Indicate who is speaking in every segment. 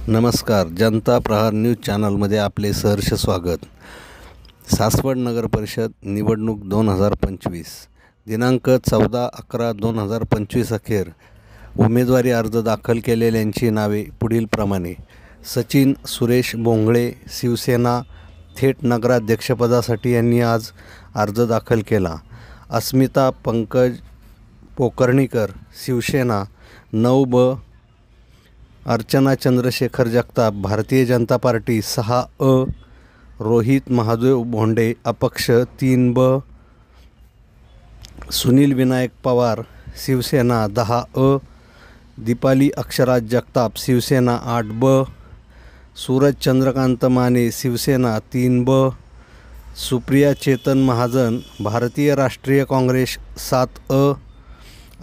Speaker 1: नमस्कार. जनता प्रहार न्यूज चॅनलमध्ये आपले सहर्ष स्वागत. सासवड नगर परिषद निवडणूक 2025 दिनांक 14/11/2025 अखेर उमेदवारी अर्ज दाखल केलेल्यांची नावे पुढीलप्रमाणे: सचिन सुरेश बोंगळे शिवसेना थेट नगराध्यक्षपदासाठी यांनी आज अर्ज दाखल केला. अस्मिता पंकज पोकर्णीकर शिवसेना 9 अर्चना चंद्रशेखर जगताप भारतीय जनता पार्टी 6 रोहित महादेव भोंडे अपक्ष 3 सुनील विनायक पवार शिवसेना 10 दीपाली अक्षराज जगताप शिवसेना 8 सूरज चंद्रकांत माने शिवसेना 3 सुप्रिया चेतन महाजन भारतीय राष्ट्रीय काँग्रेस 7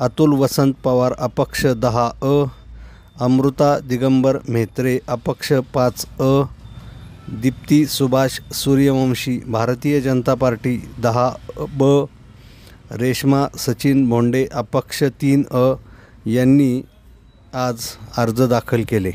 Speaker 1: अतुल वसंत पवार अपक्ष 10 अमृता दिगंबर म्हेत्रे अपक्ष 5 दीप्ती सुभाष सूर्यवंशी भारतीय जनता पार्टी 10 रेश्मा सचिन भोंडे अपक्ष 3 यांनी आज अर्ज दाखल केले.